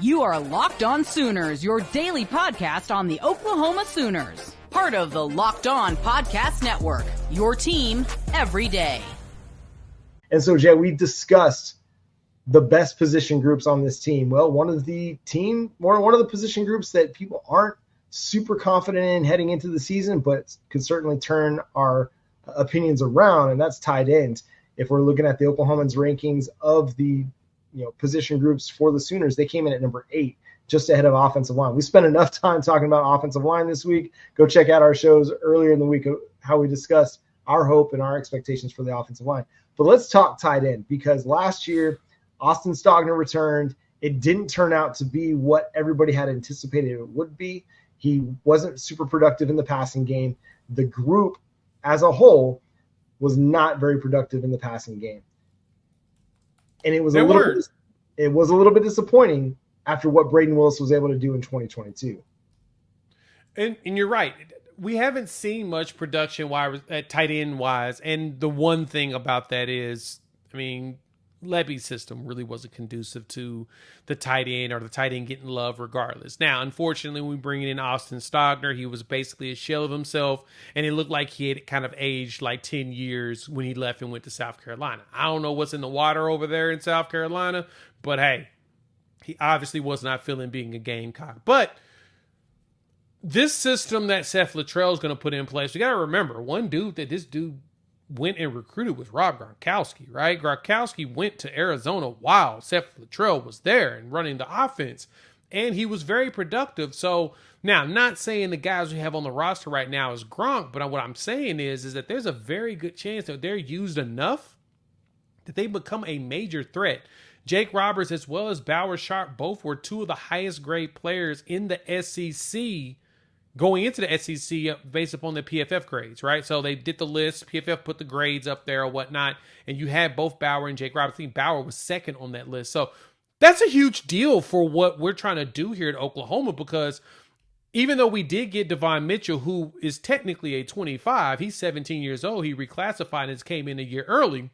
You are Locked On Sooners, your daily podcast on the Oklahoma Sooners. Part of the Locked On Podcast Network, your team every day. And so, Jay, we discussed the best position groups on this team. Well, one of the position groups that people aren't super confident in heading into the season, but could certainly turn our opinions around, and that's tight ends. If we're looking at the Oklahomans rankings of the position groups for the Sooners, they came in at number 8, just ahead of offensive line. We spent enough time talking about offensive line this week. Go check out our shows earlier in the week of how we discussed our hope and our expectations for the offensive line. But let's talk tight end, because last year Austin Stogner returned. It didn't turn out to be what everybody had anticipated it would be. He wasn't super productive in the passing game. The group as a whole was not very productive in the passing game. And it was a little bit disappointing after what Braden Willis was able to do in 2022. And you're right. We haven't seen much production at tight end wise. And the one thing about that is, Levy's system really wasn't conducive to the tight end or the tight end getting love regardless. Now, unfortunately, when we bring in Austin Stogner, he was basically a shell of himself, and it looked like he had kind of aged like 10 years when he left and went to South Carolina. I don't know what's in the water over there in South Carolina, but hey, he obviously was not feeling being a Gamecock. But this system that Seth Littrell is going to put in place, you got to remember, one dude that this dude went and recruited was Rob Gronkowski, right? Gronkowski went to Arizona while Seth Littrell was there and running the offense, and he was very productive. So now, I'm not saying the guys we have on the roster right now is Gronk, but what I'm saying is that there's a very good chance that they're used enough that they become a major threat. Jake Roberts as well as Bauer Sharp both were two of the highest grade players in the SEC going into the SEC based upon the PFF grades, right? So they did the list, PFF put the grades up there or whatnot, and you had both Bauer and Jake Roberts. I think Bauer was second on that list. So that's a huge deal for what we're trying to do here at Oklahoma, because even though we did get Devon Mitchell, who is technically a 25, he's 17 years old, he reclassified and came in a year early.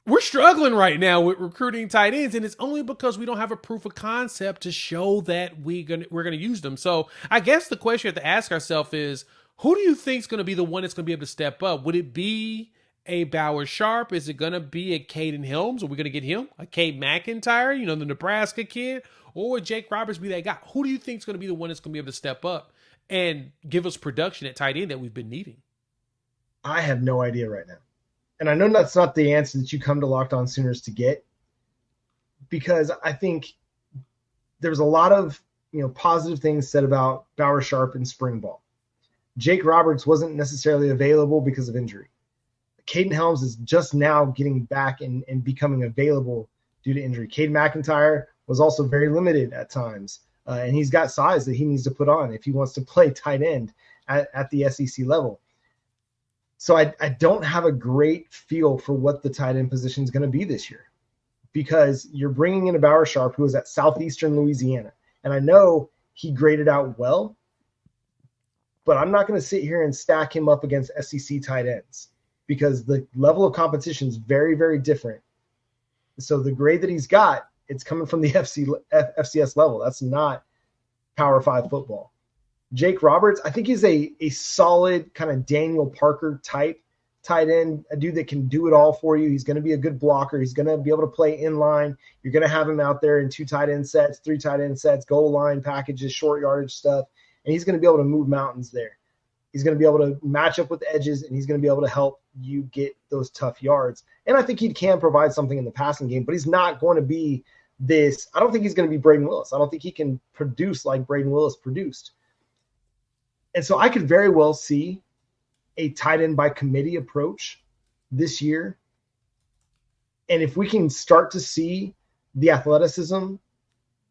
We're struggling right now with recruiting tight ends, and it's only because we don't have a proof of concept to show that we're gonna use them. So I guess the question we have to ask ourselves is, who do you think is going to be the one that's going to be able to step up? Would it be a Bauer Sharp? Is it going to be a Caden Helms? Are we going to get him? A Cade McIntyre, the Nebraska kid? Or would Jake Roberts be that guy? Who do you think is going to be the one that's going to be able to step up and give us production at tight end that we've been needing? I have no idea right now. And I know that's not the answer that you come to Locked On Sooners to get, because I think there's a lot of positive things said about Bauer Sharp in spring ball. Jake Roberts wasn't necessarily available because of injury. Caden Helms is just now getting back and becoming available due to injury. Cade McIntyre was also very limited at times, and he's got size that he needs to put on if he wants to play tight end at the SEC level. So I don't have a great feel for what the tight end position is going to be this year, because you're bringing in a Bauer Sharp who is at Southeastern Louisiana. And I know he graded out well, but I'm not going to sit here and stack him up against SEC tight ends, because the level of competition is very, very different. So the grade that he's got, it's coming from the FCS level. That's not Power 5 football. Jake Roberts, I think he's a solid kind of Daniel Parker type tight end, a dude that can do it all for you. He's going to be a good blocker. He's going to be able to play in line. You're going to have him out there in 2 tight end sets, 3 tight end sets, goal line packages, short yardage stuff, and he's going to be able to move mountains there. He's going to be able to match up with the edges, and he's going to be able to help you get those tough yards. And I think he can provide something in the passing game, but he's not going to be this. I don't think he's going to be Braden Willis. I don't think he can produce like Braden Willis produced. And so I could very well see a tight end by committee approach this year. And if we can start to see the athleticism,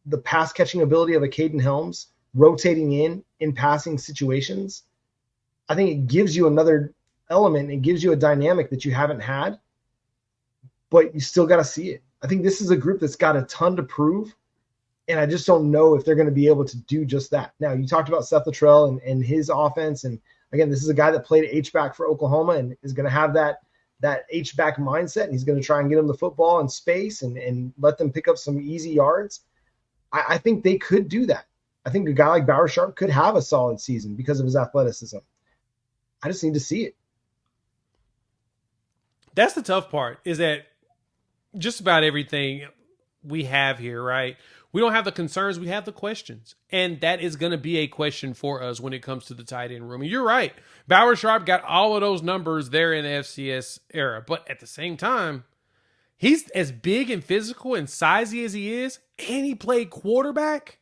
the pass catching ability of a Caden Helms rotating in passing situations, I think it gives you another element. It gives you a dynamic that you haven't had, but you still got to see it. I think this is a group that's got a ton to prove. And I just don't know if they're going to be able to do just that. Now, you talked about Seth Littrell and his offense. And, again, this is a guy that played H-back for Oklahoma and is going to have that that H-back mindset, and he's going to try and get them the football in space and let them pick up some easy yards, I think they could do that. I think a guy like Bauer Sharp could have a solid season because of his athleticism. I just need to see it. That's the tough part, is that just about everything we have here, right? We don't have the concerns, we have the questions. And that is going to be a question for us when it comes to the tight end room. And you're right. Bauer Sharp got all of those numbers there in the FCS era. But at the same time, he's as big and physical and sizey as he is, and he played quarterback.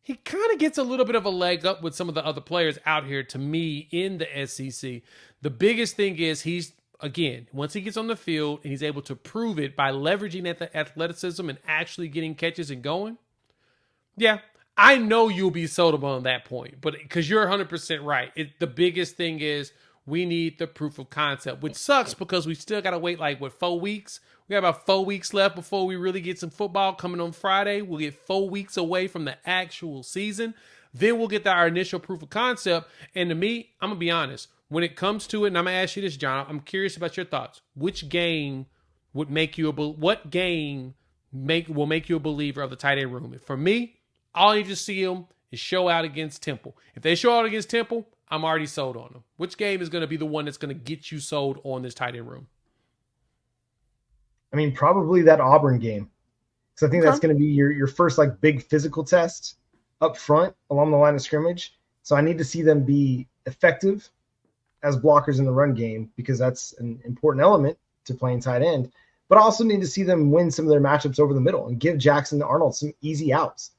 He kind of gets a little bit of a leg up with some of the other players out here, to me, in the SEC. The biggest thing is again, once he gets on the field and he's able to prove it by leveraging at the athleticism and actually getting catches and going, yeah, I know you'll be sold on that point. But because you're 100% right, the biggest thing is we need the proof of concept, which sucks because we still got to wait 4 weeks. We got about 4 weeks left before we really get some football coming on Friday. We'll get 4 weeks away from the actual season. Then we'll get our initial proof of concept. And to me, I'm going to be honest. When it comes to it, and I'm going to ask you this, John, I'm curious about your thoughts. Which game would make you what game will make you a believer of the tight end room? For me, all I need to see them is show out against Temple. If they show out against Temple, I'm already sold on them. Which game is going to be the one that's going to get you sold on this tight end room? I mean, probably that Auburn game. So I think that's going to be your first big physical test up front along the line of scrimmage. So I need to see them be effective as blockers in the run game, because that's an important element to playing tight end. But I also need to see them win some of their matchups over the middle and give Jackson Arnold some easy outs.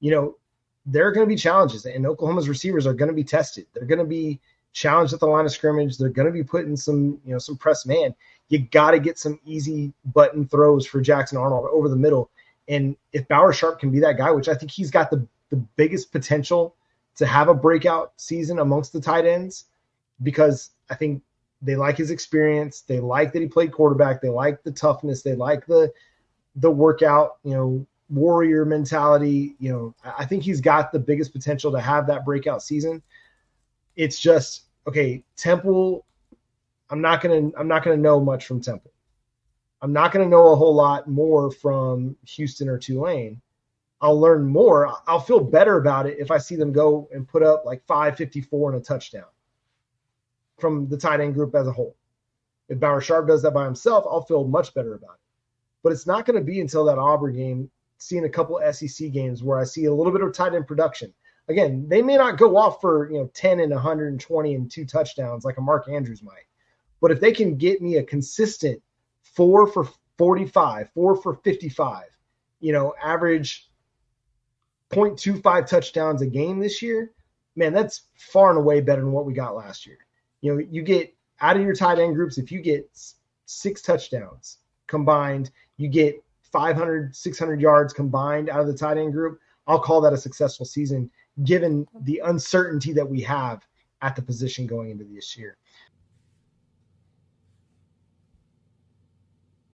There are going to be challenges, and Oklahoma's receivers are going to be tested. They're going to be challenged at the line of scrimmage. They're going to be put in some press man. You got to get some easy button throws for Jackson Arnold over the middle. And if Bauer Sharp can be that guy, which I think he's got the biggest potential to have a breakout season amongst the tight ends, because I think they like his experience. They like that he played quarterback. They like the toughness. They like the workout, warrior mentality. I think he's got the biggest potential to have that breakout season. It's just, okay, Temple, I'm not gonna know much from Temple. I'm not gonna know a whole lot more from Houston or Tulane. I'll learn more. I'll feel better about it if I see them go and put up 554 and a touchdown from the tight end group as a whole. If Bauer Sharp does that by himself, I'll feel much better about it. But it's not going to be until that Auburn game, seeing a couple SEC games where I see a little bit of tight end production. Again, they may not go off for 10 and 120 and 2 touchdowns like a Mark Andrews might. But if they can get me a consistent 4 for 45, 4 for 55, average 0.25 touchdowns a game this year, man, that's far and away better than what we got last year. You get out of your tight end groups, if you get 6 touchdowns combined, you get 500, 600 yards combined out of the tight end group, I'll call that a successful season, given the uncertainty that we have at the position going into this year.